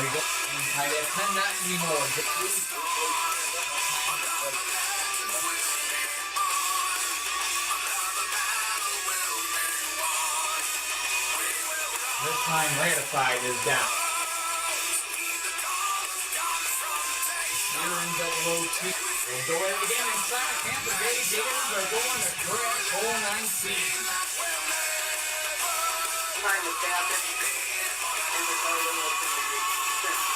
we go. Tied at 10, not anymore. This time ratified is down. Here in double 02. We'll go ahead again inside Tampa Bay. Gators are going to crash hole 19. Time is happening in the Cardinals since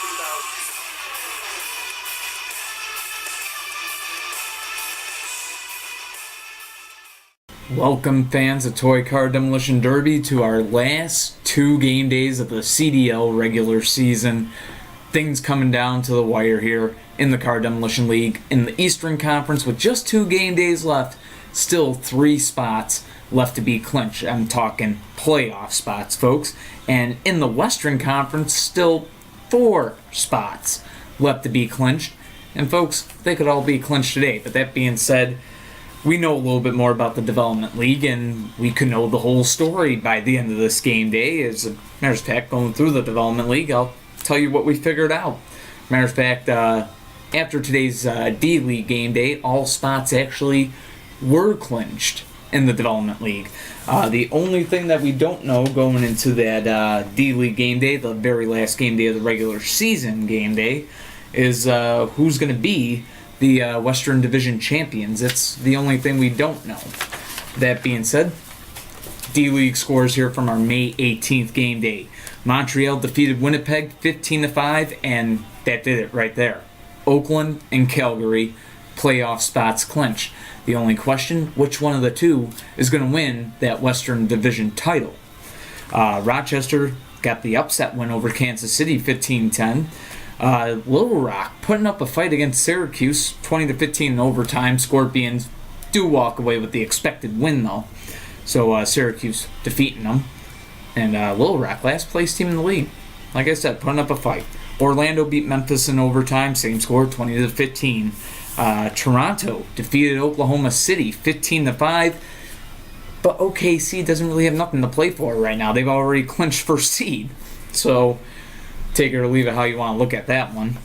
2000. Welcome, fans of Toy Car Demolition Derby, to our last 2 game days of the CDL regular season. Things coming down to the wire here in the Car Demolition League in the Eastern Conference with just 2 game days left. Still 3 spots left to be clinched. I'm talking playoff spots, folks. And in the Western Conference, still 4 spots left to be clinched. And folks, they could all be clinched today. But that being said, we know a little bit more about the Development League, and we could know the whole story by the end of this game day. As a matter of fact, going through the Development League, I'll tell you what we figured out. Matter of fact, after today's D-League game day, all spots actually were clinched in the Development League. The only thing that we don't know going into that D-League game day, the very last game day of the regular season game day, is who's going to be the Western Division champions. It's the only thing we don't know. That being said, D-League scores here from our May 18th game day. Montreal defeated Winnipeg 15-5, and that did it right there. Oakland and Calgary playoff spots clinch. The only question, which one of the two is going to win that Western Division title? Rochester got the upset win over Kansas City 15-10. Little Rock putting up a fight against Syracuse 20-15 in overtime. Scorpions do walk away with the expected win though. So Syracuse defeating them. And Little Rock, last place team in the league. Like I said, putting up a fight. Orlando beat Memphis in overtime, same score, 20-15. Toronto defeated Oklahoma City 15-5. But OKC doesn't really have nothing to play for right now. They've already clinched first seed. So take it or leave it how you want to look at that one.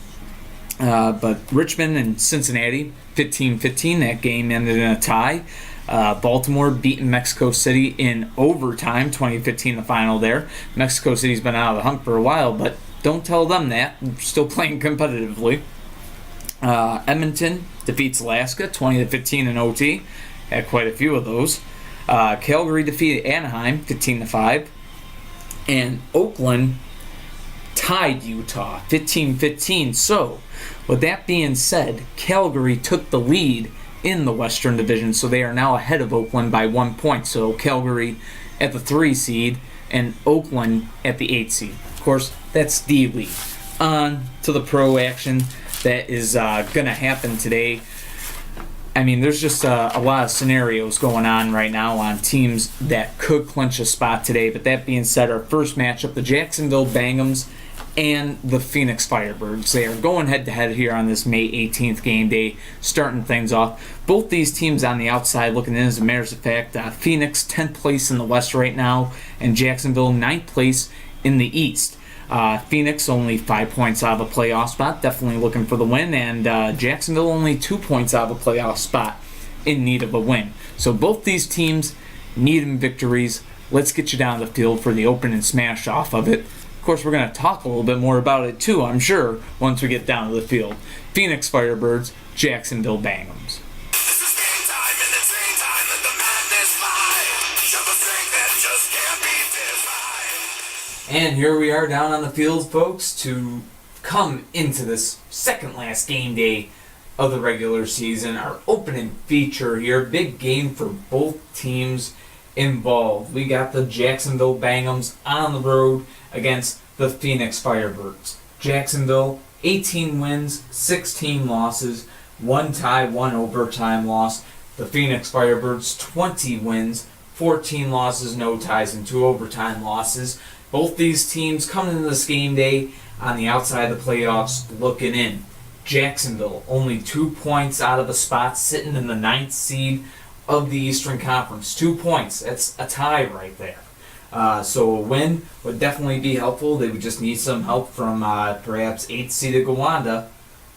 But Richmond and Cincinnati, 15-15. That game ended in a tie. Baltimore beating Mexico City in overtime, 20-15 the final there. Mexico City's been out of the hunt for a while, but don't tell them that. They're still playing competitively. Edmonton defeats Alaska, 20-15 in OT. Had quite a few of those. Calgary defeated Anaheim, 15-5. And Oakland tied Utah 15-15. So, with that being said, Calgary took the lead in the Western Division, so they are now ahead of Oakland by 1 point. So Calgary at the 3 seed and Oakland at the 8 seed. Of course, that's D-League. On to the pro action that is going to happen today. I mean, there's just a lot of scenarios going on right now on teams that could clinch a spot today. But that being said, our first matchup, the Jacksonville Bangums and the Phoenix Firebirds. They are going head-to-head here on this May 18th game day, starting things off. Both these teams on the outside looking in, as a matter of fact. Phoenix 10th place in the West right now, and Jacksonville 9th place in the East. Phoenix only 5 points out of a playoff spot, definitely looking for the win, and Jacksonville only 2 points out of a playoff spot, in need of a win. So both these teams need victories. Let's get you down the field for the open and smash off of it. Of course, we're going to talk a little bit more about it too, I'm sure, once we get down to the field. Phoenix Firebirds, Jacksonville Bangums. And here we are down on the field, folks, to come into this second last game day of the regular season. Our opening feature here, big game for both teams involved. We got the Jacksonville Bangums on the road against the Phoenix Firebirds. Jacksonville, 18 wins, 16 losses, 1 tie, 1 overtime loss. The Phoenix Firebirds, 20 wins, 14 losses, no ties, and 2 overtime losses. Both these teams coming into this game day on the outside of the playoffs looking in. Jacksonville, only 2 points out of a spot, sitting in the 9th seed of the Eastern Conference. 2 points. That's a tie right there. So a win would definitely be helpful. They would just need some help from perhaps 8th seeded Gowanda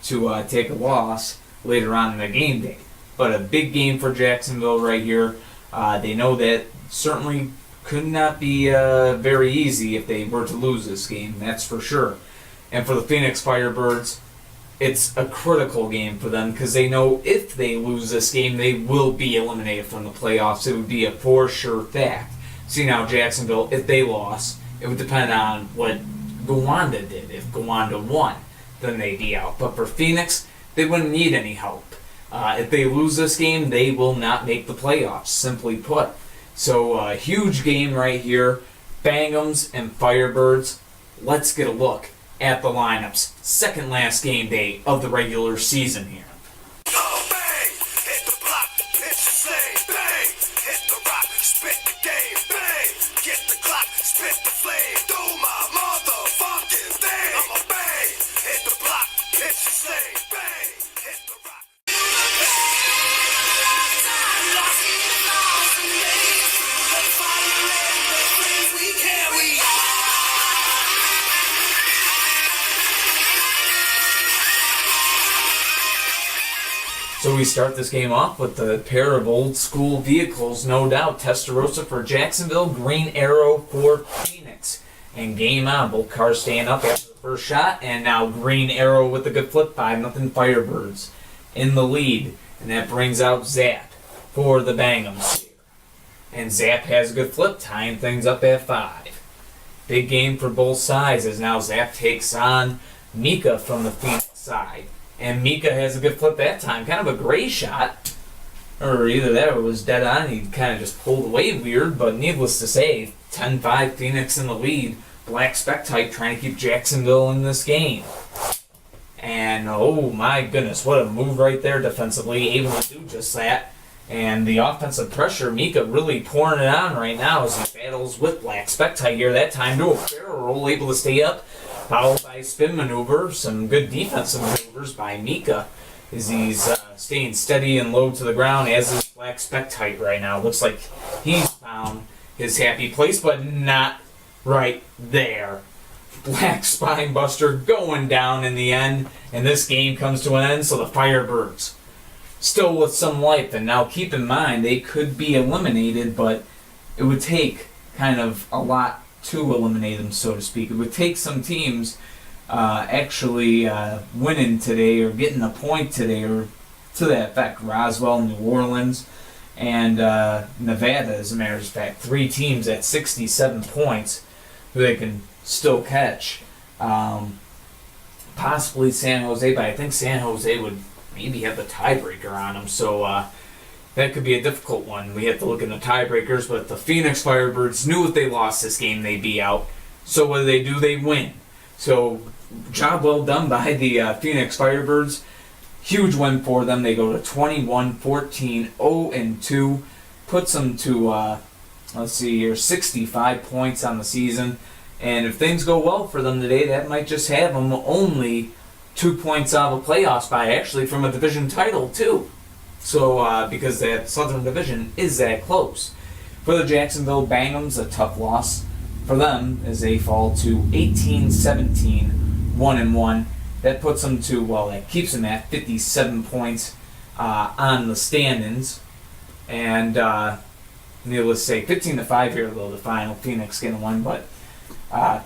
to take a loss later on in the game day. But a big game for Jacksonville right here. They know that certainly could not be very easy if they were to lose this game, that's for sure. And for the Phoenix Firebirds, it's a critical game for them because they know if they lose this game, they will be eliminated from the playoffs. It would be a for sure fact. See now, Jacksonville, if they lost, it would depend on what Gowanda did. If Gowanda won, then they'd be out. But for Phoenix, they wouldn't need any help. If they lose this game, they will not make the playoffs, simply put. So a huge game right here. Bangums and Firebirds. Let's get a look at the lineups. Second last game day of the regular season here. Oh, bang! Hit the block, pitch the same, bang! Hit the rock, spit the game, bang! Get the clock, spit the flame, do my motherfucking thing! I'm a bang! Hit the block, pitch the same, bang! Hit the rock. So we start this game off with the pair of old school vehicles, no doubt. Testarossa for Jacksonville, Green Arrow for Phoenix. And game on, both cars staying up after the first shot, and now Green Arrow with a good flip, 5-0 Firebirds in the lead. And that brings out Zap for the Bangums here. And Zap has a good flip, tying things up at 5. Big game for both sides as now Zap takes on Mika from the Phoenix side. And Mika has a good flip that time. Kind of a gray shot. Or either that or it was dead on. He kind of just pulled away weird. But needless to say, 10-5 Phoenix in the lead. Black Spec type trying to keep Jacksonville in this game. And oh my goodness, what a move right there defensively. Able to do just that. And the offensive pressure, Mika really pouring it on right now as he battles with Black Spec type here. That time to a barrel roll, able to stay up. Followed by spin maneuver, some good defensive maneuvers by Mika as he's staying steady and low to the ground, as is Black Spectite right now. Looks like he's found his happy place, but not right there. Black Spinebuster going down in the end, and this game comes to an end, so the Firebirds still with some life. And now keep in mind, they could be eliminated, but it would take kind of a lot to eliminate them, so to speak. It would take some teams actually winning today or getting a point today, or to that effect. Roswell, New Orleans, and Nevada, as a matter of fact. 3 teams at 67 points who they can still catch. Possibly San Jose, but I think San Jose would maybe have the tiebreaker on them, so that could be a difficult one. We have to look in the tiebreakers, but the Phoenix Firebirds knew if they lost this game, they'd be out. So what do? They win. So job well done by the Phoenix Firebirds. Huge win for them. They go to 21-14, 0-2. Puts them to, 65 points on the season. And if things go well for them today, that might just have them only 2 points out of the playoffs by actually from a division title, too. So, because that Southern Division is that close. For the Jacksonville Bangums, a tough loss for them as they fall to 18-17, 1-1. That puts them to, that keeps them at 57 points on the standings. And needless to say, 15-5 here, though, the final. Phoenix getting one, but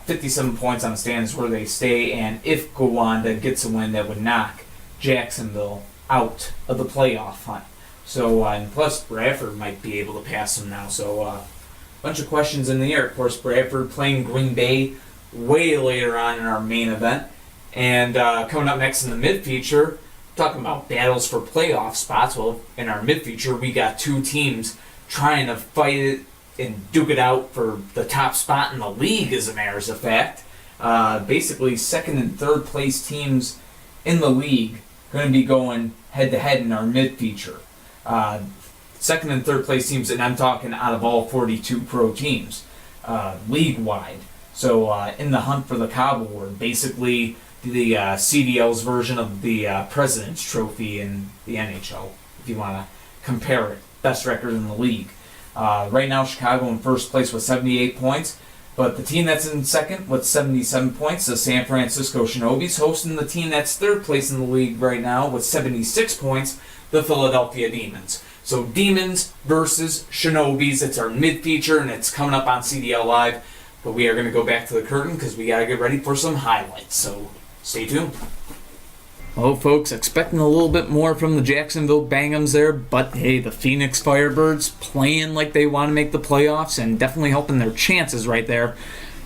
57 points on the standings where they stay. And if Gowanda gets a win, that would knock Jacksonville out of the playoff hunt. So, and plus Bradford might be able to pass them now. So, a bunch of questions in the air. Of course, Bradford playing Green Bay way later on in our main event. And coming up next in the mid-feature, talking about battles for playoff spots. Well, in our mid-feature, we got 2 teams trying to fight it and duke it out for the top spot in the league, as a matter of fact. Basically, second and third place teams in the league going to be going head-to-head in our mid-feature. Second and third place teams, and I'm talking out of all 42 pro teams, league-wide. So in the hunt for the Cobb Award, basically the CDL's version of the President's Trophy in the NHL, if you want to compare it. Best record in the league. Right now, Chicago in first place with 78 points. But the team that's in second with 77 points, the San Francisco Shinobis, hosting the team that's third place in the league right now with 76 points, the Philadelphia Demons. So Demons versus Shinobis. It's our mid-feature, and it's coming up on CDL Live. But we are going to go back to the curtain because we got to get ready for some highlights. So stay tuned. Well, folks, expecting a little bit more from the Jacksonville Bangums there, but hey, the Phoenix Firebirds playing like they want to make the playoffs and definitely helping their chances right there.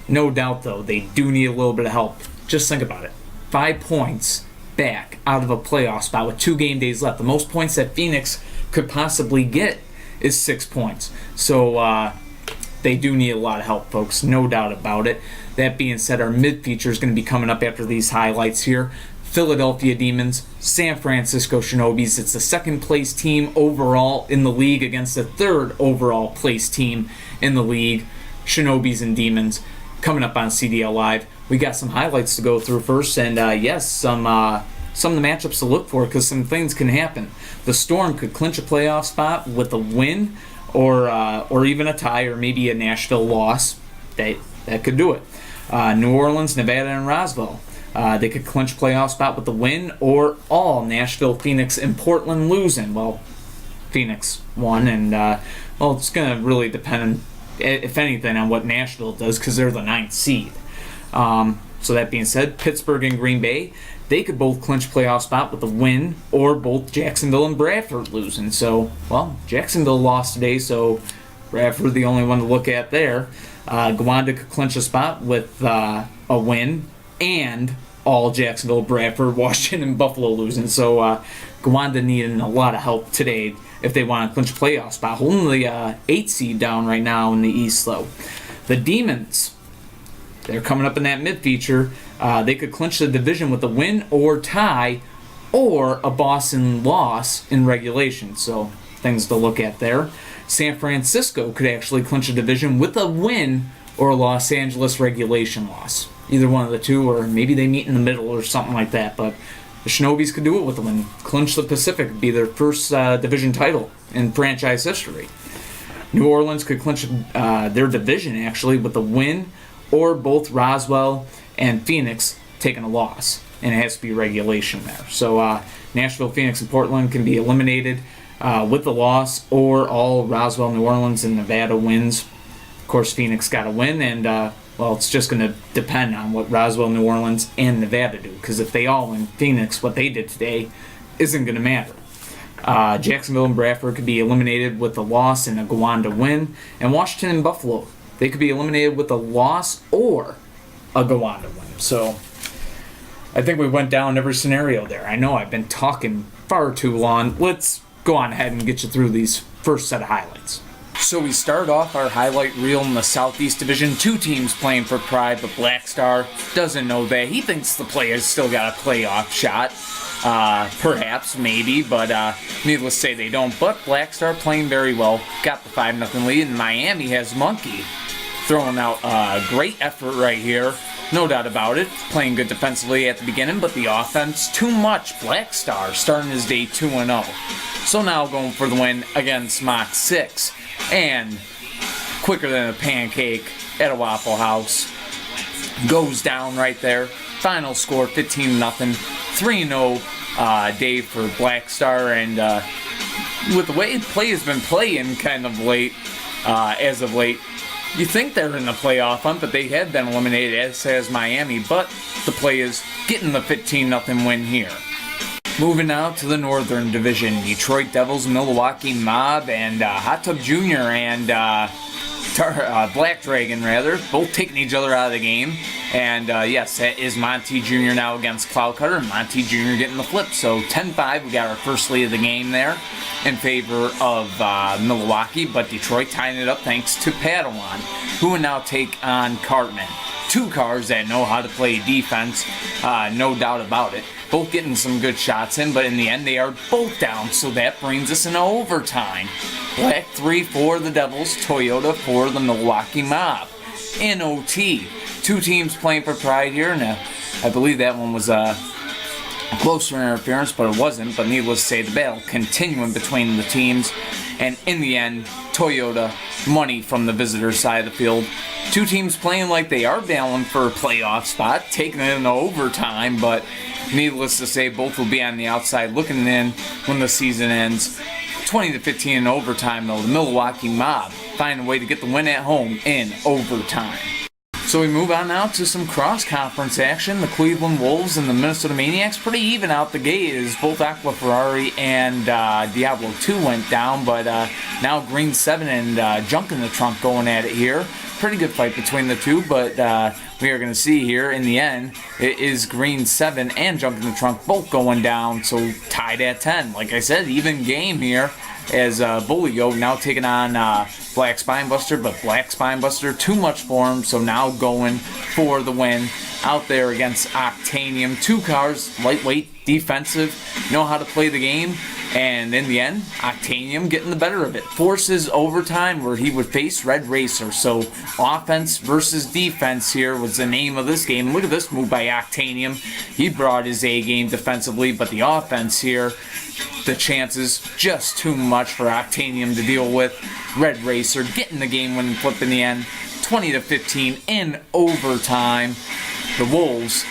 No doubt, though, they do need a little bit of help. Just think about it. 5 points back out of a playoff spot with 2 game days left. The most points that Phoenix could possibly get is 6 points. So they do need a lot of help, folks. No doubt about it. That being said, our mid-feature is going to be coming up after these highlights here. Philadelphia Demons, San Francisco Shinobis. It's the second place team overall in the league against the third overall place team in the league. Shinobis and Demons coming up on CDL Live. We got some highlights to go through first, and yes, some of the matchups to look for because some things can happen. The Storm could clinch a playoff spot with a win, or even a tie, or maybe a Nashville loss. That could do it. New Orleans, Nevada, and Roswell. They could clinch playoff spot with the win, or all Nashville, Phoenix, and Portland losing. Well, Phoenix won, and well, it's going to really depend, if anything, on what Nashville does because they're the 9th seed. So that being said, Pittsburgh and Green Bay, they could both clinch playoff spot with a win, or both Jacksonville and Bradford losing. So, well, Jacksonville lost today, so Bradford the only one to look at there. Gowanda could clinch a spot with a win, and all Jacksonville, Bradford, Washington, and Buffalo losing. So Gowanda needing a lot of help today if they want to clinch a playoff spot. Holding the 8th seed down right now in the East, though. The Demons, they're coming up in that mid-feature. They could clinch the division with a win or tie, or a Boston loss in regulation. So things to look at there. San Francisco could actually clinch a division with a win or a Los Angeles regulation loss. Either one of the two, or maybe they meet in the middle or something like that. But the Shinobis could do it with a win. Clinch the Pacific, be their first division title in franchise history. New Orleans could clinch their division, actually, with a win, or both Roswell and Phoenix taking a loss. And it has to be regulation there. So Nashville, Phoenix, and Portland can be eliminated with a loss, or all Roswell, New Orleans, and Nevada wins. Of course, Phoenix got a win, and well, it's just going to depend on what Roswell, New Orleans, and Nevada do. Because if they all win, Phoenix, what they did today, isn't going to matter. Jacksonville and Bradford could be eliminated with a loss and a Gowanda win. And Washington and Buffalo, they could be eliminated with a loss or a Gowanda win. So I think we went down every scenario there. I know I've been talking far too long. Let's go on ahead and get you through these first set of highlights. So we start off our highlight reel in the Southeast Division. 2 teams playing for pride, but Black Star doesn't know that. He thinks the players still got a playoff shot. Perhaps, maybe, but needless to say they don't. But Black Star playing very well. Got the 5-0 lead, and Miami has Monkey throwing out a great effort right here. No doubt about it. Playing good defensively at the beginning, but the offense, too much. Black Star starting his day 2-0. So now going for the win against Mach 6. And quicker than a pancake at a Waffle House. Goes down right there. Final score 15-0. 3-0 day for Black Star. And with the way play has been playing kind of late, as of late, you think they're in the playoff hunt, but they have been eliminated, as has Miami. But the play is getting the 15-0 win here. Moving now to the Northern Division, Detroit Devils, Milwaukee Mob, and Hot Tub Jr. and Black Dragon, rather, both taking each other out of the game. And yes, that is Monty Jr. now against Cloud Cutter, and Monty Jr. getting the flip. So 10-5, we got our first lead of the game there in favor of Milwaukee, but Detroit tying it up thanks to Padawan, who will now take on Cartman. 2 cars that know how to play defense, no doubt about it. Both getting some good shots in, but in the end they are both down, so that brings us into overtime. Black 3 for the Devils, Toyota for the Milwaukee Mob. In OT, 2 teams playing for pride here, and I believe that one was closer interference, but it wasn't. But needless to say, the battle continuing between the teams. And in the end, Toyota money from the visitor side of the field. Two teams playing like they are battling for a playoff spot, taking it into overtime, but needless to say, both will be on the outside looking in when the season ends. 20-15 in overtime, though. The Milwaukee Mob find a way to get the win at home in overtime. So we move on now to some cross-conference action. The Cleveland Wolves and the Minnesota Maniacs pretty even out the gate as both Aqua Ferrari and Diablo 2 went down, but now Green 7 and Junk in the Trunk going at it here. Pretty good fight between the two, but we are going to see here in the end, it is Green 7 and Junk in the Trunk both going down, so tied at 10. Like I said, even game here as Bullyo now taking on Black Spinebuster, but Black Spinebuster too much for him, so now going for the win out there against Octanium. Two cars, lightweight, defensive, know how to play the game, and in the end, Octanium getting the better of it. Forces overtime where he would face Red Racer, so offense versus defense here was the name of this game. Look at this move by Octanium. He brought his A game defensively, but the offense here, the chances just too much for Octanium to deal with. Red Racer getting the game winning flip in the end, 20-15 in overtime. The Wolves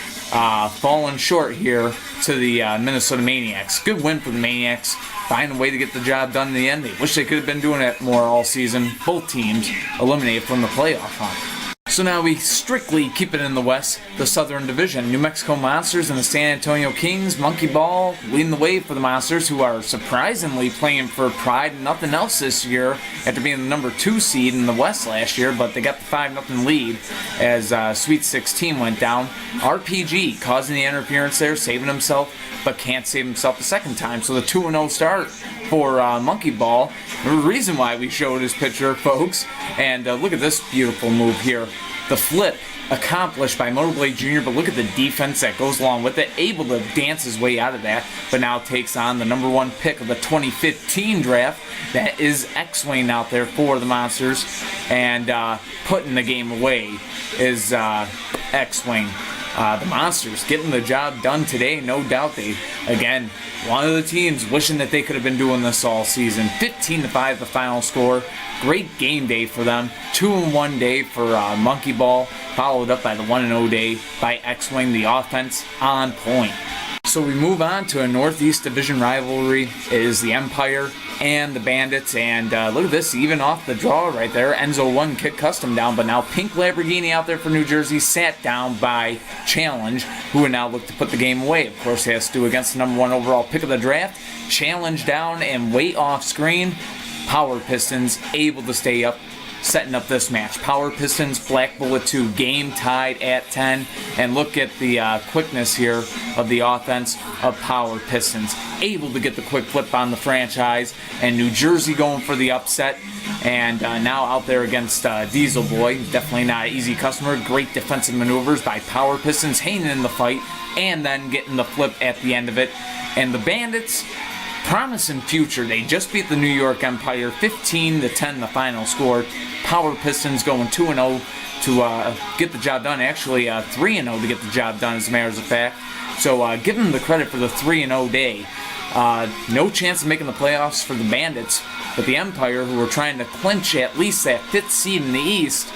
falling short here to the Minnesota Maniacs. Good win for the Maniacs. Find a way to get the job done in the end. They wish they could have been doing it more all season. Both teams eliminated from the playoff hunt. So now we strictly keep it in the West, the Southern Division. New Mexico Monsters and the San Antonio Kings. Monkey Ball leading the way for the Monsters, who are surprisingly playing for pride and nothing else this year after being the number 2 seed in the West last year, but they got the 5-0 lead as Sweet 16 went down. RPG causing the interference there, saving himself, but can't save himself the second time. So the 2-0 start for Monkey Ball. The reason why we showed his picture, folks. And look at this beautiful move here. The flip accomplished by Motorblade Jr., but look at the defense that goes along with it. Able to dance his way out of that, but now takes on the number 1 pick of the 2015 draft. That is X-Wing out there for the Monsters. And putting the game away is X-Wing. The Monsters getting the job done today, no doubt. They, again, one of the teams wishing that they could have been doing this all season. 15-5 the final score. Great game day for them. 2-1 day for Monkey Ball, followed up by the 1-0 day by X-Wing. The offense on point. So we move on to a Northeast Division rivalry. It is the Empire and the Bandits, and look at this, even off the draw right there. Enzo 1 kicked Custom down, but now Pink Lamborghini out there for New Jersey, sat down by Challenge, who would now look to put the game away. Of course, he has to do against the number 1 overall pick of the draft. Challenge down and way off screen. Power Pistons able to stay up, setting up this match. Power Pistons, Black Bullet 2, game tied at 10. And look at the quickness here of the offense of Power Pistons. Able to get the quick flip on the franchise. And New Jersey going for the upset. And now out there against Diesel Boy. Definitely not an easy customer. Great defensive maneuvers by Power Pistons, hanging in the fight. And then getting the flip at the end of it. And the Bandits, promising future. They just beat the New York Empire 15-10 the final score. Power Pistons going 2-0 to get the job done. Actually 3-0 to get the job done, as a matter of fact. So give them the credit for the 3-0 day. No chance of making the playoffs for the Bandits, but the Empire, who were trying to clinch at least that 5th seed in the East,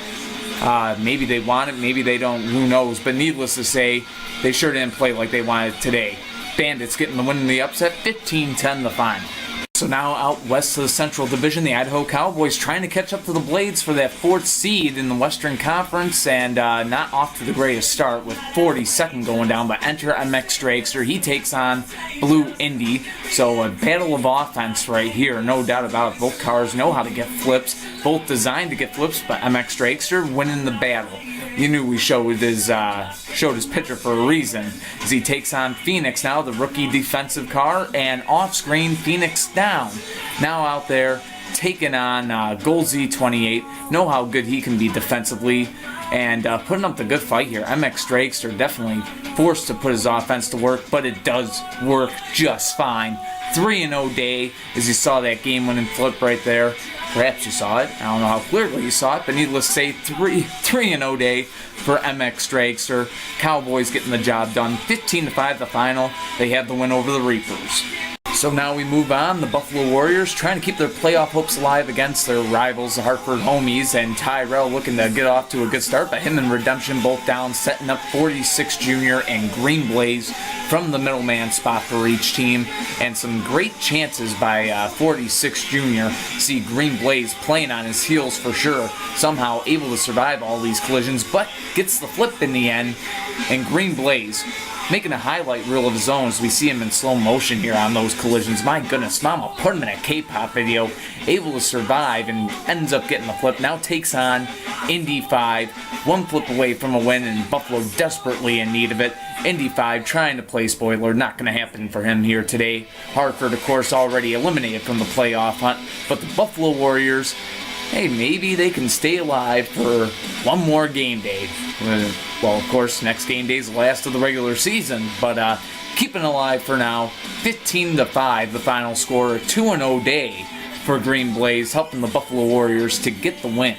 maybe they want it, maybe they don't, who knows. But needless to say, they sure didn't play like they wanted today. Bandits getting the win in the upset, 15-10 the final. So now out west to the Central Division, the Idaho Cowboys trying to catch up to the Blades for that 4th seed in the Western Conference, and not off to the greatest start with 42nd going down, but enter MX Dragster. He takes on Blue Indy, so a battle of offense right here, no doubt about it. Both cars know how to get flips, both designed to get flips, but MX Dragster winning the battle. You knew we showed his picture for a reason, as he takes on Phoenix now, the rookie defensive car, and off-screen Phoenix down. Now out there taking on Gold Z28. Know how good he can be defensively, and putting up the good fight here. MX Dragster definitely forced to put his offense to work, but it does work just fine. 3-0 day, as you saw that game-winning flip right there. Perhaps you saw it. I don't know how clearly you saw it, but needless to say, 3-0 day for MX Dragster. Cowboys getting the job done. 15-5 the final. They have the win over the Reapers. So now we move on. The Buffalo Warriors trying to keep their playoff hopes alive against their rivals, the Hartford Homies, and Tyrell looking to get off to a good start, but him and Redemption both down, setting up 46 Jr. and Green Blaze from the middleman spot for each team, and some great chances by 46 Jr. See Green Blaze playing on his heels for sure, somehow able to survive all these collisions, but gets the flip in the end, and Green Blaze making a highlight reel of his own as we see him in slow motion here on those collisions. My goodness, Mama put him in a K-pop video, able to survive and ends up getting the flip. Now takes on Indy 5, one flip away from a win, and Buffalo desperately in need of it. Indy 5 trying to play spoiler, not going to happen for him here today. Hartford, of course, already eliminated from the playoff hunt, but the Buffalo Warriors, hey, maybe they can stay alive for one more game day. Well, of course, next game day is the last of the regular season, but keeping alive for now. 15-5, the final score. A 2-0 day for Green Blaze, helping the Buffalo Warriors to get the win.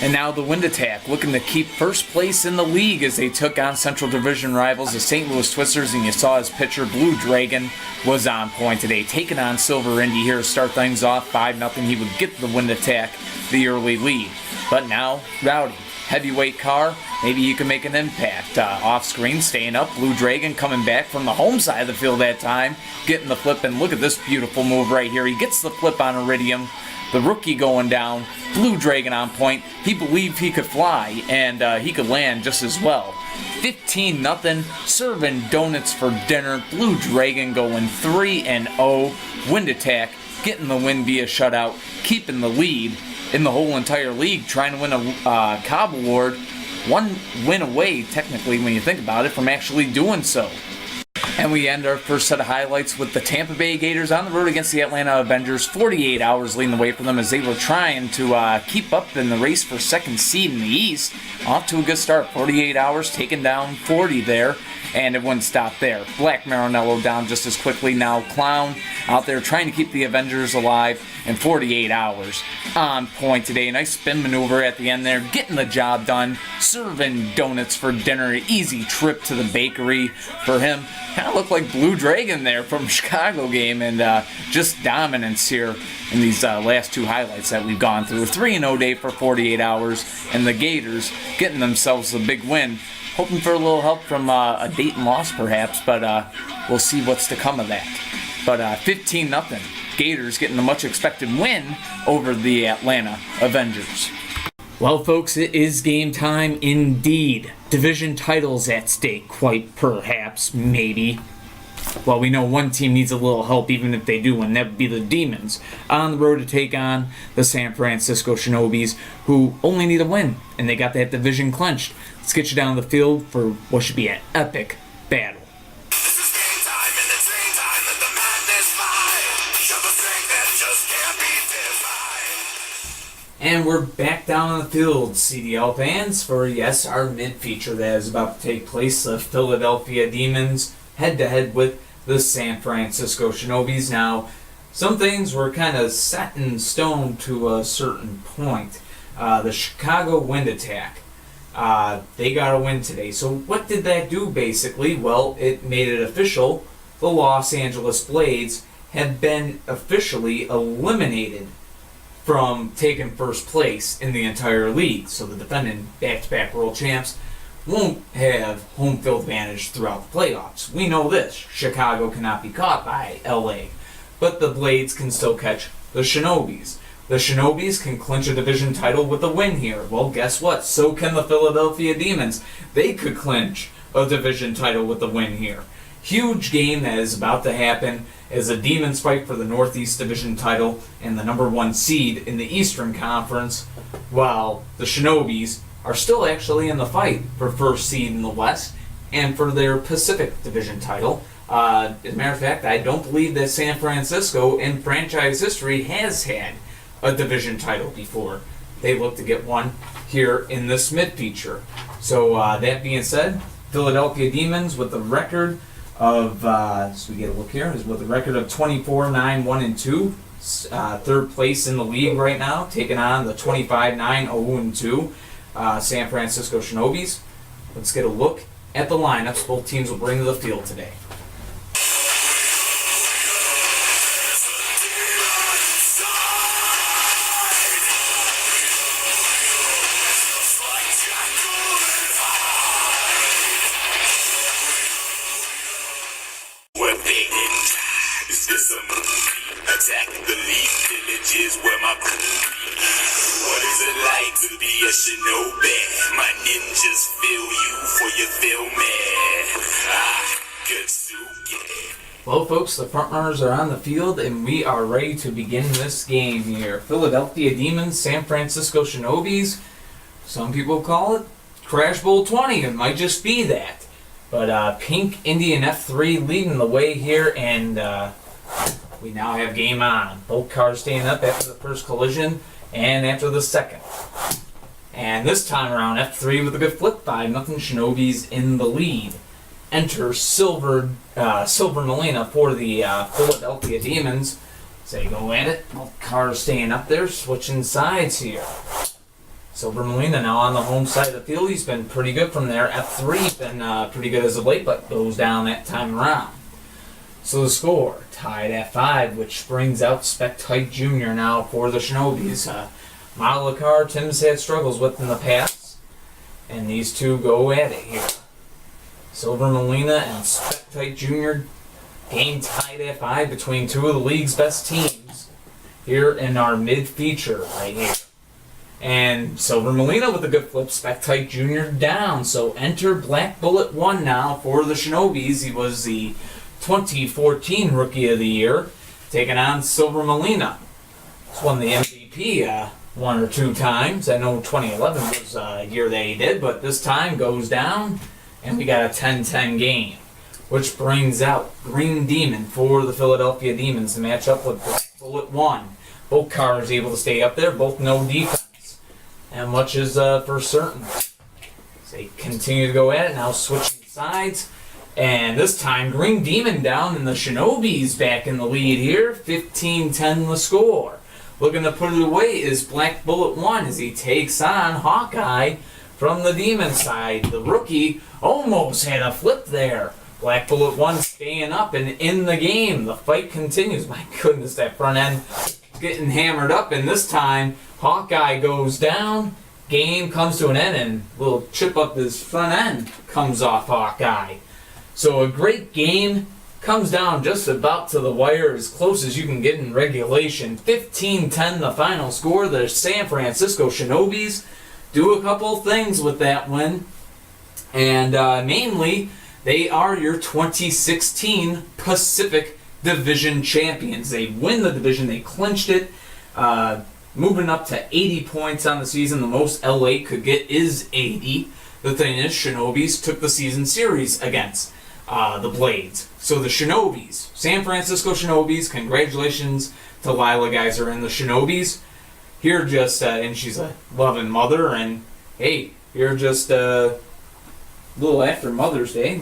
And now the Wind Attack looking to keep first place in the league as they took on Central Division rivals, the St. Louis Twisters, and you saw his pitcher, Blue Dragon, was on point today, taking on Silver Indy here to start things off 5-0. He would get the Wind Attack the early lead. But now, Rowdy, heavyweight car, maybe you can make an impact. Off screen, staying up, Blue Dragon coming back from the home side of the field that time, getting the flip, and look at this beautiful move right here. He gets the flip on Iridium. The rookie going down, Blue Dragon on point. He believed he could fly, and he could land just as well. 15-0, serving donuts for dinner. Blue Dragon going 3-0. Wind Attack getting the win via shutout, keeping the lead in the whole entire league, trying to win a Cobb Award. One win away, technically, when you think about it, from actually doing so. And we end our first set of highlights with the Tampa Bay Gators on the road against the Atlanta Avengers. 48 hours leading the way for them as they were trying to keep up in the race for second seed in the East. Off to a good start. 48 hours, taking down 40 there. And it wouldn't stop there. Black Marinello down just as quickly. Now Clown out there trying to keep the Avengers alive in 48 hours. On point today. Nice spin maneuver at the end there. Getting the job done. Serving donuts for dinner. Easy trip to the bakery for him. Kind of looked like Blue Dragon there from Chicago game. And just dominance here in these last two highlights that we've gone through. 3-0 day for 48 hours. And the Gators getting themselves the big win. Hoping for a little help from a Dayton loss, perhaps, but we'll see what's to come of that. But 15-0, Gators getting a much-expected win over the Atlanta Avengers. Well, folks, it is game time indeed. Division titles at stake, quite perhaps, maybe. Well, we know one team needs a little help, even if they do, and that would be the Demons, on the road to take on the San Francisco Shinobis, who only need a win, and they got that division clinched. Let's get you down the field for what should be an epic battle. This is game time and it's game time and the madness fire. Show the strength that just can't be defined. And we're back down on the field, CDL fans, for, yes, our mid-feature that is about to take place. The Philadelphia Demons head-to-head with the San Francisco Shinobis. Now, some things were kind of set in stone to a certain point. The Chicago Wind Attack, they got a win today. So what did that do, basically? Well, it made it official. The Los Angeles Blades have been officially eliminated from taking first place in the entire league. So the defending back-to-back world champs won't have home field advantage throughout the playoffs. We know this. Chicago cannot be caught by LA. But the Blades can still catch the Shinobis. The Shinobis can clinch a division title with a win here. Well, guess what? So can the Philadelphia Demons. They could clinch a division title with a win here. Huge game that is about to happen as the Demons fight for the Northeast Division title and the number one seed in the Eastern Conference, while the Shinobis are still actually in the fight for first seed in the West and for their Pacific Division title. As a matter of fact, I don't believe that San Francisco in franchise history has had a division title before. They look to get one here in this mid-feature. So that being said, Philadelphia Demons with the record of, so we get a look here, is with a record of 24-9-1-2. Third place in the league right now, taking on the 25-9-0-2 San Francisco Shinobis. Let's get a look at the lineups both teams will bring to the field today. It's a movie. Attack the leaf villages where my crew be. What is it like to be a shinobi? My ninjas feel you for your filming. Katsuki. Well, folks, the front runners are on the field, and we are ready to begin this game here. Philadelphia Demons, San Francisco Shinobis. Some people call it Crash Bowl 20. It might just be that. But Pink Indian F3 leading the way here, and we now have game on. Both cars staying up after the first collision and after the second. And this time around, F3 with a good flip, 5-0 Shinobis in the lead. Enter Silver Melina for the Philadelphia Demons. So they go at it. Both cars staying up there, switching sides here. Silver Melina now on the home side of the field. He's been pretty good from there. F3 been pretty good as of late, but goes down that time around. So the score, tied at 5, which brings out Spectite Jr. now for the Shinobis. Model of car Tim's had struggles with in the past. And these two go at it here. Silver Melina and Spectite Jr. game tied at 5 between two of the league's best teams here in our mid-feature right here. And Silver Melina with a good flip, Spectite Jr. down. So enter Black Bullet 1 now for the Shinobis. He was the 2014 Rookie of the Year, taking on Silver Melina. He's won the MVP one or two times. I know 2011 was a year that he did, but this time goes down. And we got a 10-10 game, which brings out Green Demon for the Philadelphia Demons to match up with Black Bullet 1. Both cars able to stay up there, both no defense. And much is for certain. So they continue to go at it, now switching sides. And this time, Green Demon down and the Shinobis back in the lead here. 15-10 the score. Looking to put it away is Black Bullet 1 as he takes on Hawkeye from the Demon side. The rookie almost had a flip there. Black Bullet 1 staying up and in the game. The fight continues. My goodness, that front end getting hammered up. And this time, Hawkeye goes down. Game comes to an end and a little chip up his front end comes off Hawkeye. So a great game. Comes down just about to the wire, as close as you can get in regulation. 15-10 the final score. The San Francisco Shinobis do a couple things with that win, and mainly they are your 2016 Pacific Division champions. They win the division, they clinched it, moving up to 80 points on the season. The most LA could get is 80. The thing is, Shinobis took the season series against the Blades. So the Shinobis, San Francisco Shinobis, congratulations to Lila Geyser and the Shinobis. Here just, and she's a loving mother, and hey, here just a little after Mother's Day,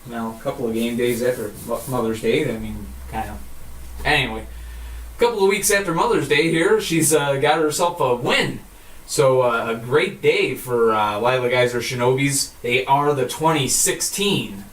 well, a couple of game days after Mother's Day, I mean, kind of. Anyway, a couple of weeks after Mother's Day here, she's got herself a win. So a great day for Lila Geyser Shinobis. They are the 2016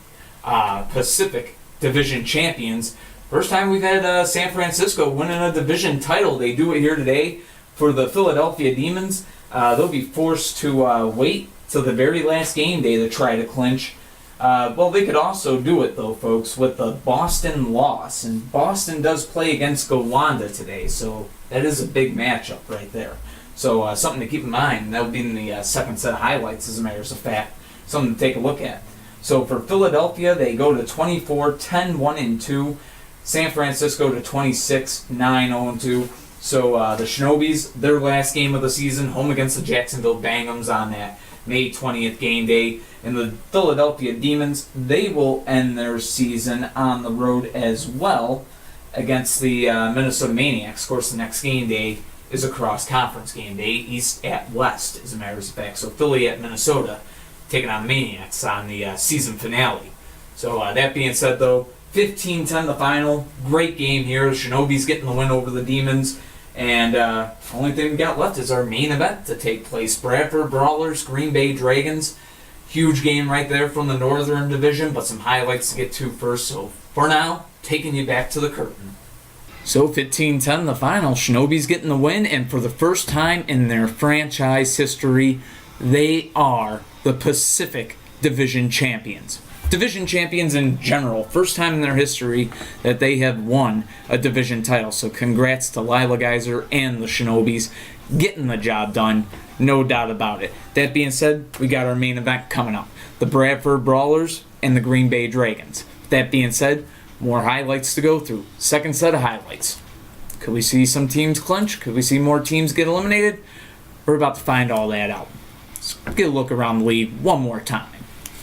Pacific Division champions. First time we've had San Francisco winning a division title. They do it here today. For the Philadelphia Demons, they'll be forced to wait till the very last game day to try to clinch. Well, they could also do it, though, folks, with the Boston loss. And Boston does play against Gowanda today, so that is a big matchup right there. So something to keep in mind. That would be in the second set of highlights, as a matter of fact. Something to take a look at. So for Philadelphia, they go to 24-10-1-2. San Francisco to 26-9-0-2. So the Shinobis, their last game of the season, home against the Jacksonville Bangums on that May 20th game day. And the Philadelphia Demons, they will end their season on the road as well against the Minnesota Maniacs. Of course, the next game day is a cross-conference game day, East at West, as a matter of fact. So Philly at Minnesota, taking on the Maniacs on the season finale. So that being said, though, 15-10 the final. Great game here. The Shinobis getting the win over the Demons. And only thing we got left is our main event to take place. Bradford Brawlers, Green Bay Dragons. Huge game right there from the Northern Division, but some highlights to get to first. So for now, taking you back to the curtain. So 15-10 the final. Shinobis getting the win, and for the first time in their franchise history, they are the Pacific Division champions. division champions in general. First time in their history that they have won a division title. So congrats to Lila Geyser and the Shinobis getting the job done. No doubt about it. That being said, we got our main event coming up. The Bradford Brawlers and the Green Bay Dragons. That being said, more highlights to go through. Second set of highlights. Could we see some teams clinch? Could we see more teams get eliminated? We're about to find all that out. Let's get a look around the league one more time.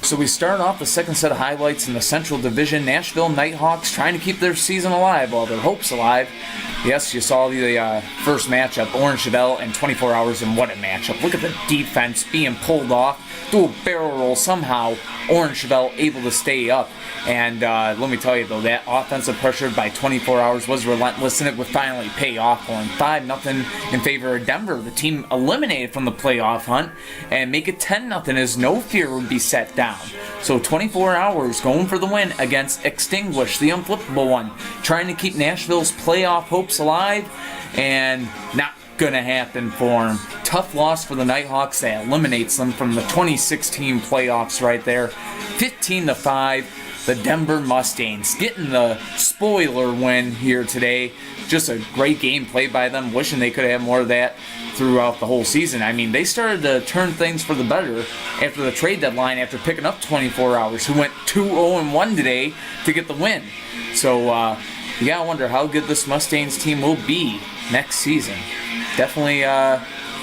So we start off the second set of highlights in the Central Division. Nashville Nighthawks trying to keep their season alive, or their hopes alive. Yes, you saw the first matchup, Orange Chevelle and 24 Hours, and what a matchup. Look at the defense being pulled off. Do a barrel roll somehow. Orange Chevelle able to stay up. And let me tell you though, that offensive pressure by 24 Hours was relentless, and it would finally pay off for him. 5-0 in favor of Denver. The team eliminated from the playoff hunt, and make it 10-0 as No Fear would be set down. So 24 Hours going for the win against Extinguish, the unflippable one, trying to keep Nashville's playoff hopes alive, and not gonna happen for him. Tough loss for the Nighthawks. That eliminates them from the 2016 playoffs right there. 15-5. The Denver Mustangs getting the spoiler win here today. Just a great game played by them. Wishing they could have more of that throughout the whole season. I mean, they started to turn things for the better after the trade deadline, after picking up 24 Hours, who went 2-0-1 today to get the win. So you gotta wonder how good this Mustangs team will be next season. Definitely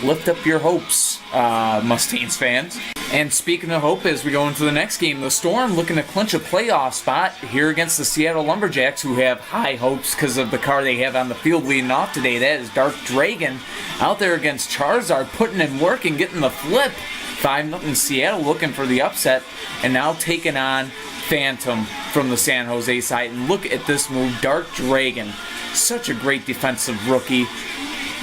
lift up your hopes, Mustangs fans. And speaking of hope, as we go into the next game, the Storm looking to clinch a playoff spot here against the Seattle Lumberjacks, who have high hopes because of the car they have on the field leading off today. That is Dark Dragon out there against Charizard, putting in work and getting the flip. 5-0 Seattle looking for the upset, and now taking on Phantom from the San Jose side. And look at this move, Dark Dragon. Such a great defensive rookie.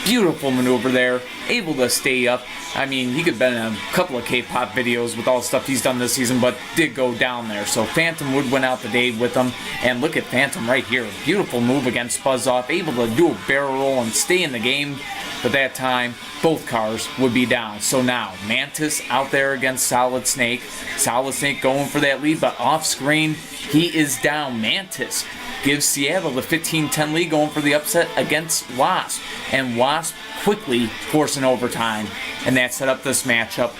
Beautiful maneuver there, able to stay up. I mean, he could have been in a couple of K-pop videos with all the stuff he's done this season, but did go down there. So Phantom would win out the day with him. And look at Phantom right here. Beautiful move against Buzz-Off, able to do a barrel roll and stay in the game. But that time, both cars would be down. So now, Mantis out there against Solid Snake. Solid Snake going for that lead, but off screen, he is down. Mantis gives Seattle the 15-10 lead, going for the upset against Wasp. And Wasp quickly forcing overtime. And that set up this matchup.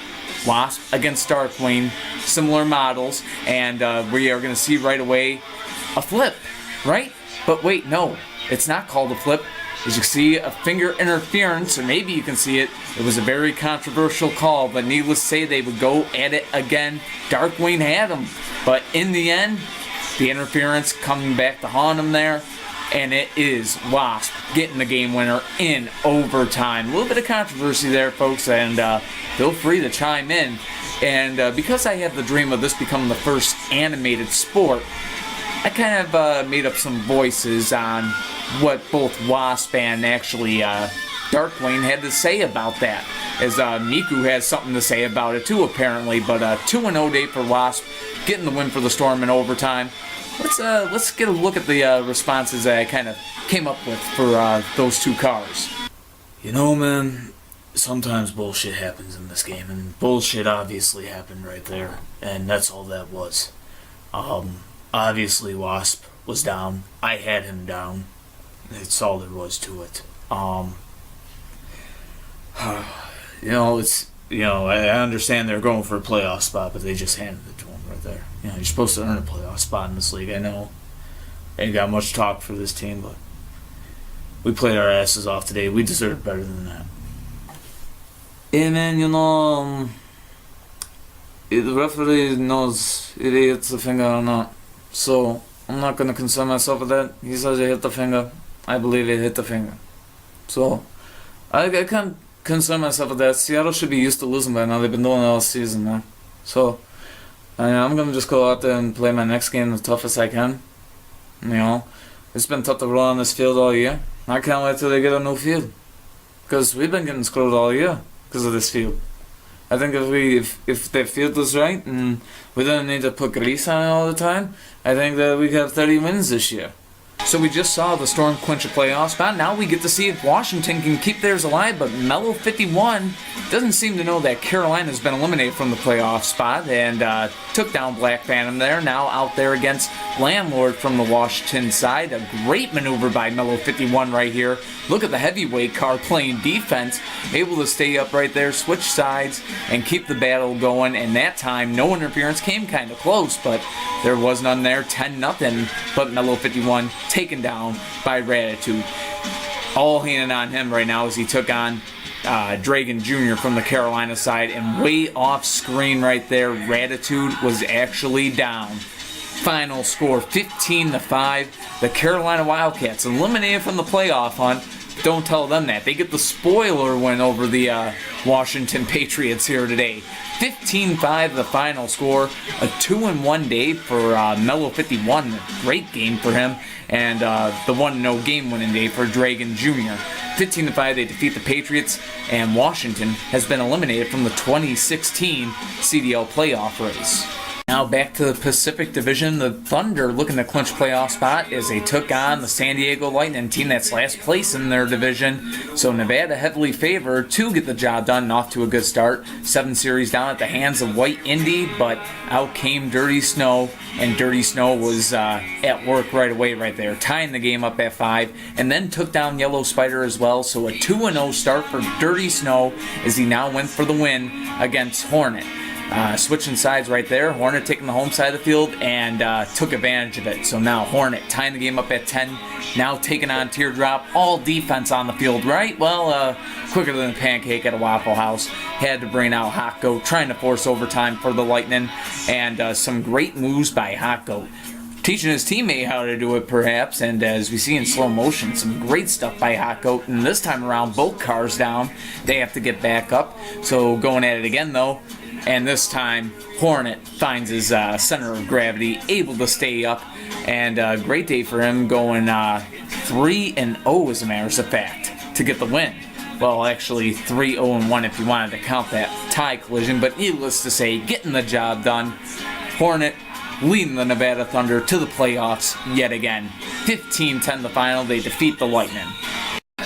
Wasp against Darkwing, similar models. And we are going to see right away a flip, right? But wait, no, it's not called a flip. As you can see, a finger interference, or maybe you can see it. It was a very controversial call, but needless to say, they would go at it again. Darkwing had him, but in the end, the interference coming back to haunt him there, and it is Wasp getting the game winner in overtime. A little bit of controversy there, folks, and feel free to chime in. And because I have the dream of this becoming the first animated sport, I kind of made up some voices on what both Wasp and actually Darkwing had to say about that, as Miku has something to say about it too, apparently. But 2-0 day for Wasp, getting the win for the Storm in overtime. Let's get a look at the responses that I kind of came up with for those two cars. You know, man, sometimes bullshit happens in this game, and bullshit obviously happened right there, and that's all that was. Obviously Wasp was down. I had him down. That's all there was to it. I understand they're going for a playoff spot, but they just handed it to him right there. You're supposed to earn a playoff spot in this league. I know ain't got much talk for this team, but we played our asses off today. We deserve better than that. Yeah, man, the referee knows if he hits the finger or not. So I'm not going to concern myself with that. He says he hit the finger. I believe he hit the finger. So I can't concern myself with that. Seattle should be used to losing by now. They've been doing it all season, man. So I'm going to just go out there and play my next game the toughest I can. It's been tough to run on this field all year. I can't wait till they get a new field. Because we've been getting screwed all year because of this field. I think if their field was right and we didn't need to put grease on it all the time, I think that we could have 30 wins this year. So we just saw the Storm clinch a playoff spot. Now we get to see if Washington can keep theirs alive, but Mellow 51 doesn't seem to know that Carolina's been eliminated from the playoff spot and took down Black Phantom there. Now out there against Landlord from the Washington side. A great maneuver by Mellow 51 right here. Look at the heavyweight car playing defense, able to stay up right there, switch sides, and keep the battle going. And that time, no interference, came kind of close, but there was none there. 10-0, but Mellow 51 taken down by Ratitude. All handing on him right now as he took on Dragon Jr. from the Carolina side, and way off screen right there, Ratitude was actually down. Final score 15-5. The Carolina Wildcats eliminated from the playoff hunt. Don't tell them that. They get the spoiler win over the Washington Patriots here today. 15-5 the final score. A 2-1 day for Mellow 51. A great game for him. And the 1-0 game-winning day for Dragon Jr. 15-5 they defeat the Patriots. And Washington has been eliminated from the 2016 CDL playoff race. Now back to the Pacific Division. The Thunder looking to clinch playoff spot as they took on the San Diego Lightning team that's last place in their division. So Nevada heavily favored to get the job done and off to a good start. 7 series down at the hands of White Indy, but out came Dirty Snow, and Dirty Snow was at work right away right there, tying the game up at 5, and then took down Yellow Spider as well. So a 2-0 start for Dirty Snow as he now went for the win against Hornet. Switching sides right there. Hornet taking the home side of the field and took advantage of it. So now Hornet tying the game up at 10. Now taking on Teardrop. All defense on the field, right? Well, quicker than a pancake at a Waffle House. Had to bring out Hot Goat, trying to force overtime for the Lightning. And some great moves by Hot Goat. Teaching his teammate how to do it, perhaps, and as we see in slow motion, some great stuff by Hot Goat. And this time around, both cars down. They have to get back up. So going at it again, though. And this time, Hornet finds his center of gravity, able to stay up. And a great day for him, going 3-0 as a matter of fact, to get the win. Well, actually 3-0-1 if you wanted to count that tie collision. But needless to say, getting the job done. Hornet leading the Nevada Thunder to the playoffs yet again. 15-10 the final, they defeat the Lightning.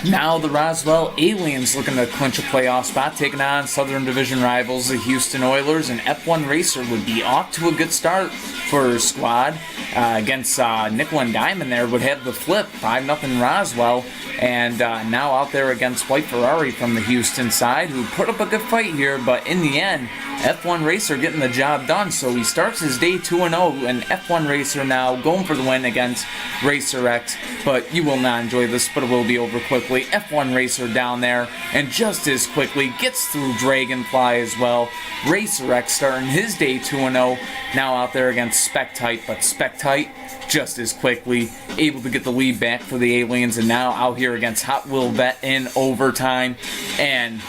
Now the Roswell Aliens looking to clinch a playoff spot, taking on Southern Division rivals, the Houston Oilers, and F1 Racer would be off to a good start for her squad against Nickel and Diamond there, would have the flip, 5-0 Roswell, and now out there against White Ferrari from the Houston side, who put up a good fight here, but in the end, F1 Racer getting the job done, so he starts his day 2-0, and F1 Racer now going for the win against Racer X, but you will not enjoy this, but it will be over quickly. F1 Racer down there, and just as quickly gets through Dragonfly as well. Racer X starting his day 2-0, now out there against Spectite, but Spectite just as quickly able to get the lead back for the Aliens, and now out here against Hot Wheel Vet in overtime and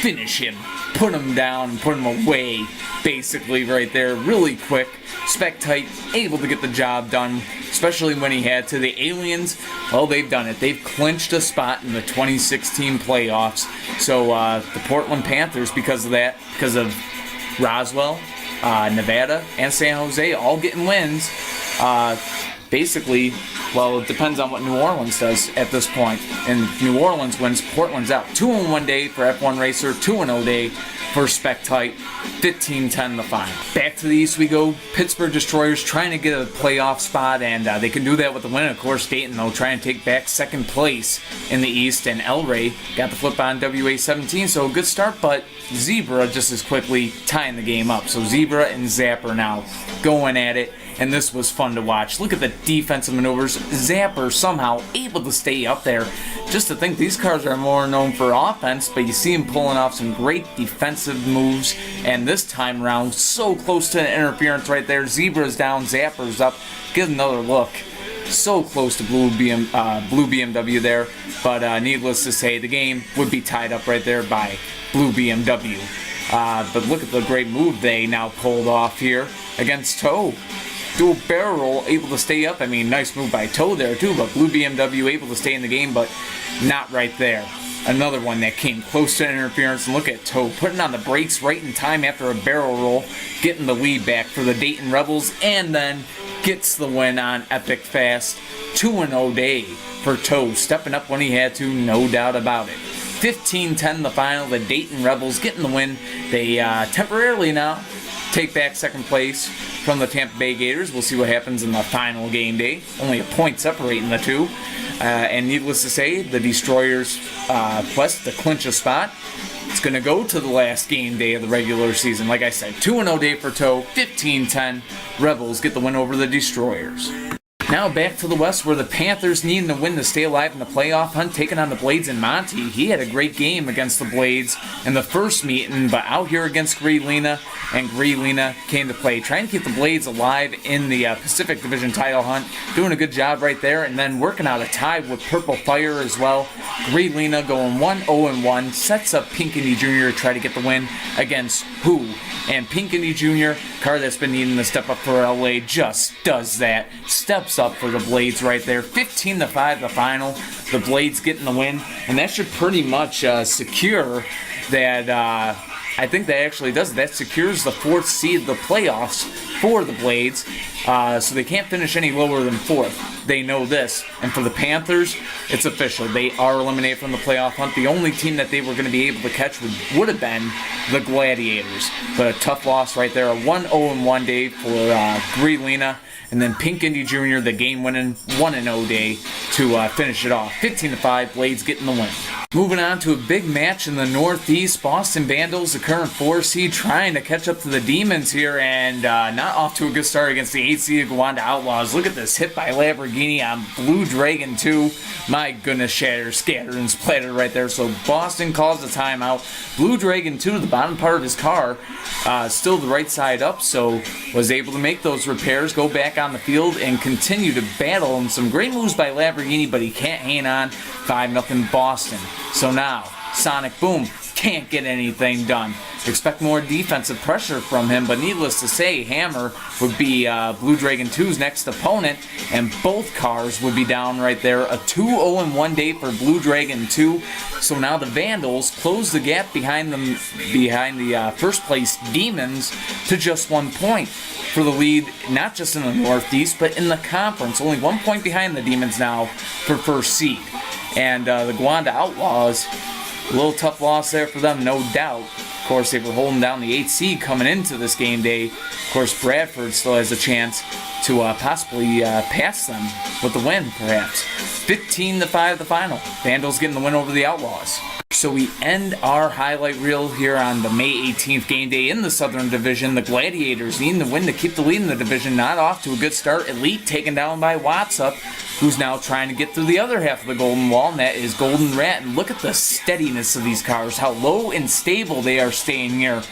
finish him, put him down and put him away basically right there really quick. Spectite able to get the job done, especially when he had to. The Aliens, well, they've done it. They've clinched a spot in the 2016 playoffs. So the Portland Panthers, because of that, because of Roswell, Nevada, and San Jose all getting wins, basically, well, it depends on what New Orleans does at this point. And New Orleans wins, Portland's out. 2-1 day for F1 Racer, 2-0 day for Spectite, 15-10 the final. Back to the East we go. Pittsburgh Destroyers trying to get a playoff spot, and they can do that with the win. Of course, Dayton, though, trying to take back second place in the East, and El Rey got the flip on WA-17, so a good start, but Zebra just as quickly tying the game up. So Zebra and Zapper now going at it, and this was fun to watch. Look at the defensive maneuvers. Zapper somehow able to stay up there. Just to think, these cars are more known for offense, but you see him pulling off some great defensive moves, and this time around, so close to an interference right there. Zebra's down, Zapper's up. Get another look. So close to blue BMW there, but needless to say, the game would be tied up right there by blue BMW. But look at the great move they now pulled off here against Toe. Dual barrel roll, able to stay up. I mean, nice move by Toe there too, but blue BMW able to stay in the game, but not right there. another one that came close to interference. And look at Toe putting on the brakes right in time after a barrel roll, getting the lead back for the Dayton Rebels, and then gets the win on Epic Fast. 2-0 day for Toe, stepping up when he had to, no doubt about it. 15-10 the final. The Dayton Rebels getting the win. They temporarily now take back second place from the Tampa Bay Gators. We'll see what happens in the final game day. Only a point separating the two. And needless to say, the Destroyers' quest to clinch a spot, it's going to go to the last game day of the regular season. Like I said, 2-0 day for Toe, 15-10. Rebels get the win over the Destroyers. Now back to the West, where the Panthers needing to win to stay alive in the playoff hunt, taking on the Blades in Monty. He had a great game against the Blades in the first meeting, but out here against Greelina, and Greelina came to play, trying to keep the Blades alive in the Pacific Division title hunt. Doing a good job right there, and then working out a tie with Purple Fire as well. Greelina going 1-0-1, sets up Pinckney Jr. to try to get the win against who? And Pinckney Jr., car that's been needing to step up for LA, just does that. Steps up for the Blades right there. 15-5 the final. The Blades getting the win. And that should pretty much secure that, I think that actually does. That secures the fourth seed of the playoffs for the Blades. So they can't finish any lower than fourth. They know this. And for the Panthers, it's official. They are eliminated from the playoff hunt. The only team that they were going to be able to catch would have been the Gladiators. But a tough loss right there. A 1-0-1 day for Greelina. And then Pinckney Jr., the game-winning 1-0 day to finish it off. 15-5, Blades getting the win. Moving on to a big match in the Northeast. Boston Vandals, the current 4 seed, trying to catch up to the Demons here, and not off to a good start against the 8 seed Gowanda Outlaws. Look at this hit by Lamborghini on Blue Dragon 2. My goodness, scattered and splattered right there. So Boston calls a timeout. Blue Dragon 2, the bottom part of his car, still the right side up, so was able to make those repairs, go back on the field, and continue to battle him. Some great moves by Lamborghini, but he can't hang on. 5-0 Boston. So now, Sonic Boom can't get anything done. Expect more defensive pressure from him, but needless to say, Hammer would be Blue Dragon 2's next opponent, and both cars would be down right there. A 2-0-1 day for Blue Dragon 2. So now the Vandals close the gap behind the first place Demons to just 1 point for the lead, not just in the Northeast, but in the conference. Only 1 point behind the Demons now for first seed. And the Gowanda Outlaws, a little tough loss there for them, no doubt. Of course, they were holding down the 8th seed coming into this game day. Of course, Bradford still has a chance to possibly pass them with the win, perhaps. 15-5 the final. Vandals getting the win over the Outlaws. So we end our highlight reel here on the May 18th game day in the Southern Division. The Gladiators needing the win to keep the lead in the division. Not off to a good start. Elite taken down by Watsup, who's now trying to get through the other half of the Golden Wall, and that is Golden Rat. And look at the steadiness of these cars, how low and stable they are staying here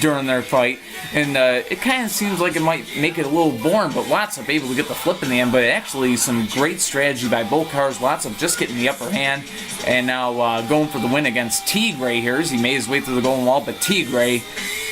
during their fight. And it kind of seems like it might make it a little boring, but Watsup able to get the flip in the end. But actually some great strategy by both cars. Watsup just getting the upper hand, and now going for the win against Tigray here as he made his way through the Golden Wall. But Tigray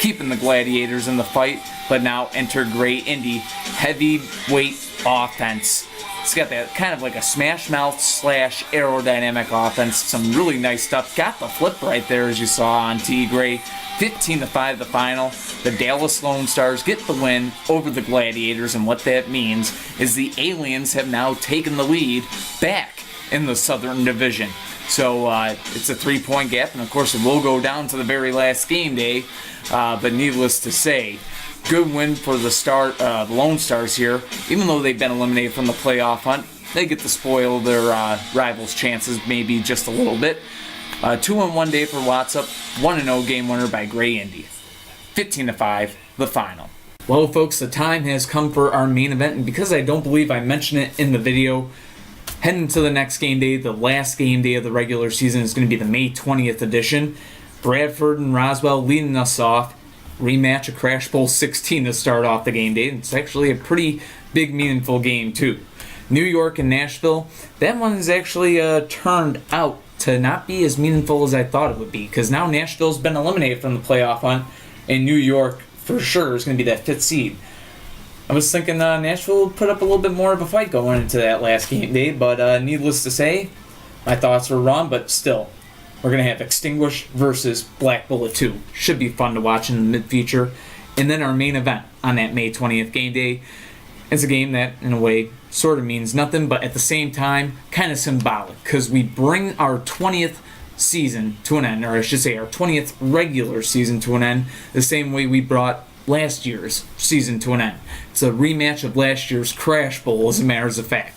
keeping the Gladiators in the fight, but now enter Gray Indy. Heavyweight offense. It's got that kind of like a smash mouth / aerodynamic offense. Some really nice stuff. Got the flip right there as you saw on Tigray. 15-5 the final. The Dallas Lone Stars get the win over the Gladiators, and what that means is the Aliens have now taken the lead back in the Southern Division. So it's a 3-point gap, and of course it will go down to the very last game day. But needless to say, good win for the Lone Stars here. Even though they've been eliminated from the playoff hunt, they get to spoil their rivals' chances maybe just a little bit. 2-1 day for Watsup, 1-0 game winner by Gray Indy. 15-5, the final. Well, folks, the time has come for our main event, and because I don't believe I mentioned it in the video, heading to the next game day, the last game day of the regular season is going to be the May 20th edition. Bradford and Roswell leading us off. Rematch of Crash Bowl 16 to start off the game day. It's actually a pretty big, meaningful game, too. New York and Nashville, that one is actually turned out to not be as meaningful as I thought it would be, because now Nashville's been eliminated from the playoff hunt, and New York, for sure, is going to be that 5th seed. I was thinking Nashville would put up a little bit more of a fight going into that last game day, but needless to say, my thoughts were wrong, but still, We're going to have Extinguish versus Black Bullet 2. Should be fun to watch in the mid-feature. And then our main event on that May 20th game day. It's a game that, in a way, sort of means nothing, but at the same time, kind of symbolic, because we bring our 20th season to an end, or I should say our 20th regular season to an end, the same way we brought last year's season to an end. It's a rematch of last year's Crash Bowl, as a matter of fact.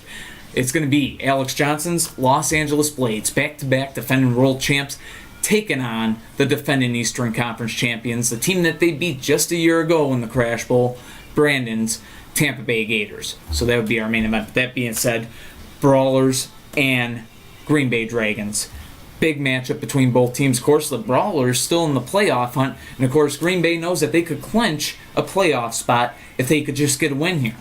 It's going to be Alex Johnson's Los Angeles Blades, back-to-back defending world champs, taking on the defending Eastern Conference champions, the team that they beat just a year ago in the Crash Bowl, Brandon's Tampa Bay Gators. So that would be our main event. That being said, Brawlers and Green Bay Dragons. Big matchup between both teams. Of course, the Brawlers still in the playoff hunt, and of course, Green Bay knows that they could clinch a playoff spot if they could just get a win here.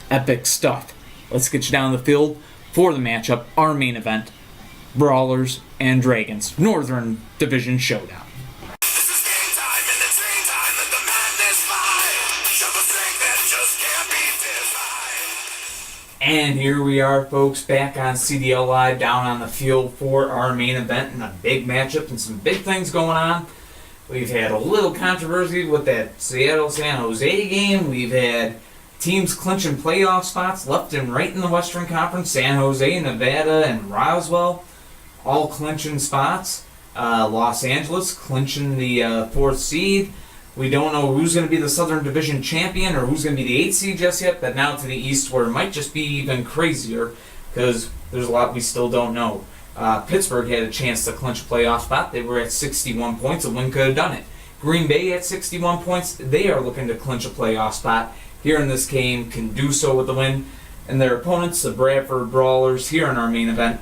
Epic stuff. Let's get you down the field for the matchup, our main event, Brawlers and Dragons, Northern Division Showdown. This is game time and it's game time and the madness fire. Shove a strength that just can't be defined. And here we are, folks, back on CDL Live, down on the field for our main event and a big matchup and some big things going on. We've had a little controversy with that Seattle-San Jose game. We've had teams clinching playoff spots left and right in the Western Conference. San Jose, Nevada, and Roswell all clinching spots. Los Angeles clinching the fourth seed. We don't know who's going to be the Southern Division champion or who's going to be the 8th seed just yet, but now to the East, where it might just be even crazier because there's a lot we still don't know. Pittsburgh had a chance to clinch a playoff spot. They were at 61 points. A win could have done it. Green Bay at 61 points. They are looking to clinch a playoff spot here in this game, can do so with the win. And their opponents, the Bradford Brawlers, here in our main event.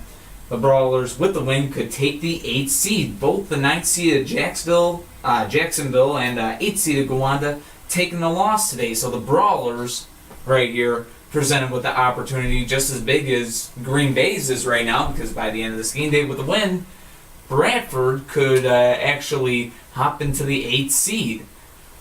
The Brawlers, with the win, could take the 8th seed. Both the 9th seeded Jacksonville and 8th seeded Gowanda taking the loss today. So the Brawlers, right here, presented with the opportunity just as big as Green Bay's is right now, because by the end of this game day with the win, Bradford could actually hop into the 8th seed.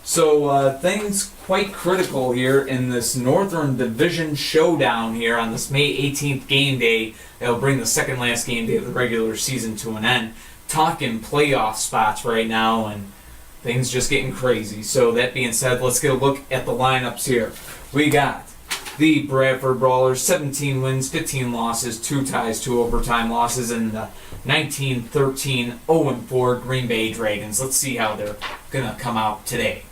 So things quite critical here in this Northern Division Showdown here on this May 18th game day. That'll bring the second last game day of the regular season to an end. Talking playoff spots right now, and things just getting crazy. So that being said, let's get a look at the lineups here. We got the Bradford Brawlers, 17 wins, 15 losses, 2 ties, 2 overtime losses, and the 19-13, 0-4 Green Bay Dragons. Let's see how they're going to come out today.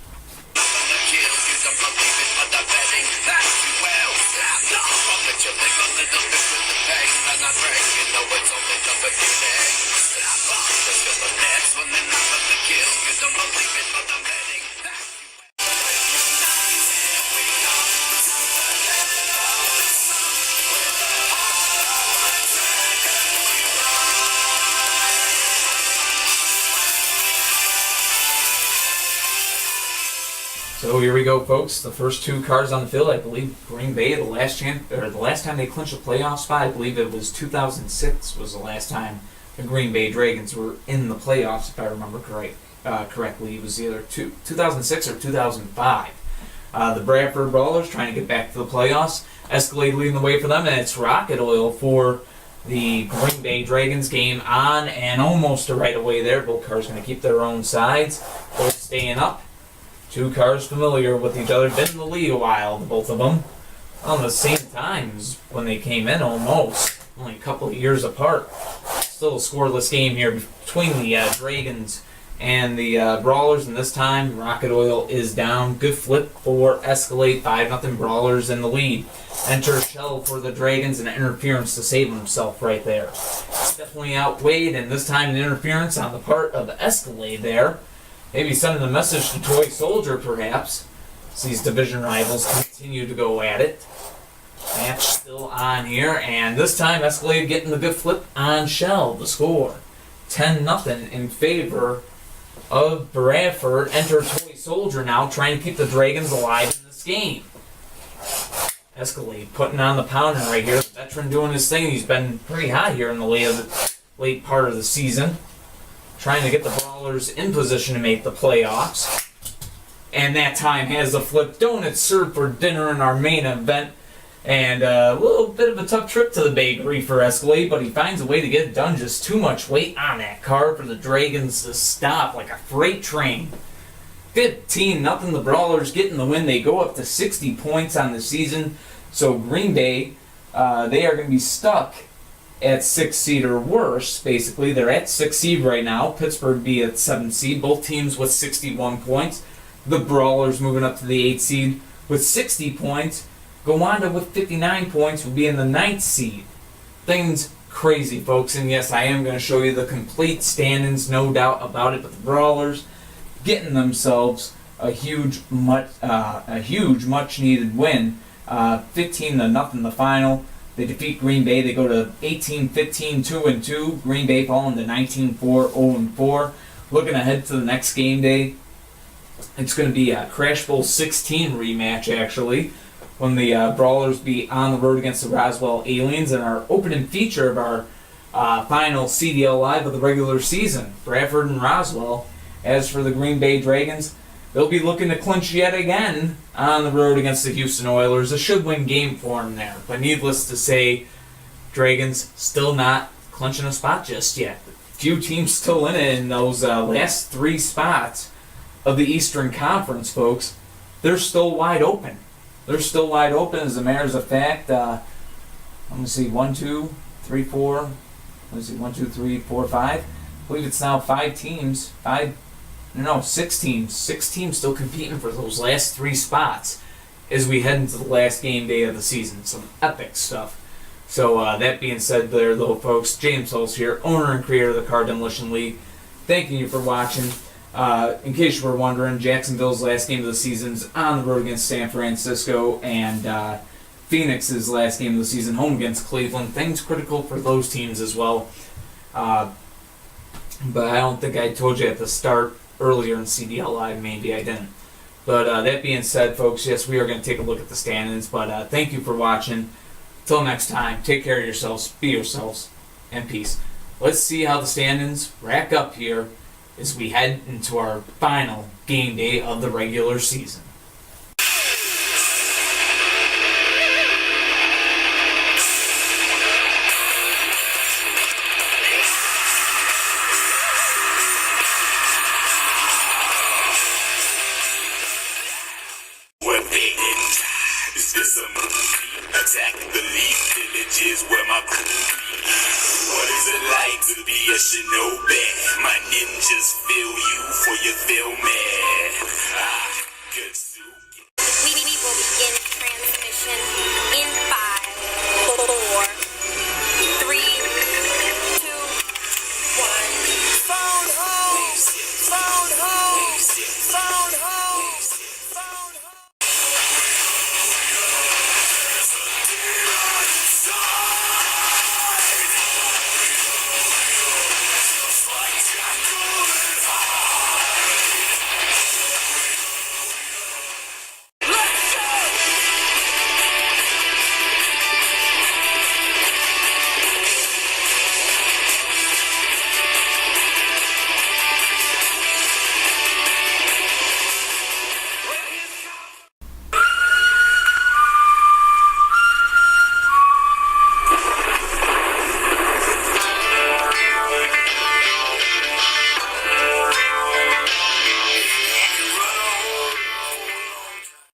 So here we go, folks. The first 2 cards on the field. I believe Green Bay, the last time they clinched a playoff spot, I believe it was 2006 was the last time the Green Bay Dragons were in the playoffs, if I remember correctly. It was either 2006 or 2005. The Bradford Brawlers trying to get back to the playoffs. Escalade leading the way for them, and it's Rocket Oil for the Green Bay Dragons. Game on and almost a right away there. Both cars going to keep their own sides. Both staying up. 2 cars familiar with each other, been in the lead a while, both of them. On the same times when they came in, almost. Only a couple of years apart. Still a scoreless game here between the Dragons and the Brawlers, and this time Rocket Oil is down. Good flip for Escalade, 5-0 Brawlers in the lead. Enter Shell for the Dragons, and interference to save himself right there. It's definitely outweighed, and this time an interference on the part of Escalade there. Maybe sending a message to Toy Soldier, perhaps, as these division rivals continue to go at it. Match still on here, and this time Escalade getting the good flip on Shell. The score, 10-0 in favor of Bradford. Enter Toy Soldier now, trying to keep the Dragons alive in this game. Escalade putting on the pounding right here. The veteran doing his thing. He's been pretty hot here in the late part of the season, trying to get the Brawlers in position to make the playoffs. And that time has the flip. Donuts served for dinner in our main event And a little bit of a tough trip to the bakery for Escalade, but he finds a way to get it done. Just too much weight on that car for the Dragons to stop like a freight train. 15-0, the Brawlers getting the win. They go up to 60 points on the season. So Green Bay, they are going to be stuck at 6 seed or worse, basically. They're at 6 seed right now. Pittsburgh be at 7 seed. Both teams with 61 points. The Brawlers moving up to the 8 seed with 60 points. Gowanda with 59 points will be in the 9th seed. Things crazy, folks. And yes, I am going to show you the complete standings, no doubt about it. But the Brawlers getting themselves a huge, much-needed win. 15-0 the final. They defeat Green Bay. They go to 18-15, 2-2. Green Bay falling to 19-4, 0-4. Looking ahead to the next game day, it's going to be a Crash Bowl 16 rematch, actually, when the Brawlers be on the road against the Roswell Aliens in our opening feature of our final CDL Live of the regular season, Bradford and Roswell. As for the Green Bay Dragons, they'll be looking to clinch yet again on the road against the Houston Oilers. A should-win game for them there. But needless to say, Dragons still not clinching a spot just yet. Few teams still in it in those last 3 spots of the Eastern Conference, folks. They're still wide open. They're still wide open, as a matter of fact. Let me see, 1, 2, 3, 4. Let's see, 1, 2, 3, 4, 5. I believe it's now 5 teams. 6 teams. 6 teams still competing for those last 3 spots as we head into the last game day of the season. Some epic stuff. So that being said there, though, folks, James Hulse here, owner and creator of the Car Demolition League. Thanking you for watching. In case you were wondering, Jacksonville's last game of the season is on the road against San Francisco, and Phoenix's last game of the season home against Cleveland. Things critical for those teams as well. But I don't think I told you at the start earlier in CDL Live. Maybe I didn't. But that being said, folks, yes, we are going to take a look at the standings. But thank you for watching. Till next time, take care of yourselves, be yourselves, and peace. Let's see how the standings rack up here as we head into our final game day of the regular season. We're beating. Is this a movie? Attack the leaf villages where my crew be. What is it like to be a shinobi? My ninjas feel you for your feel me. Good soup.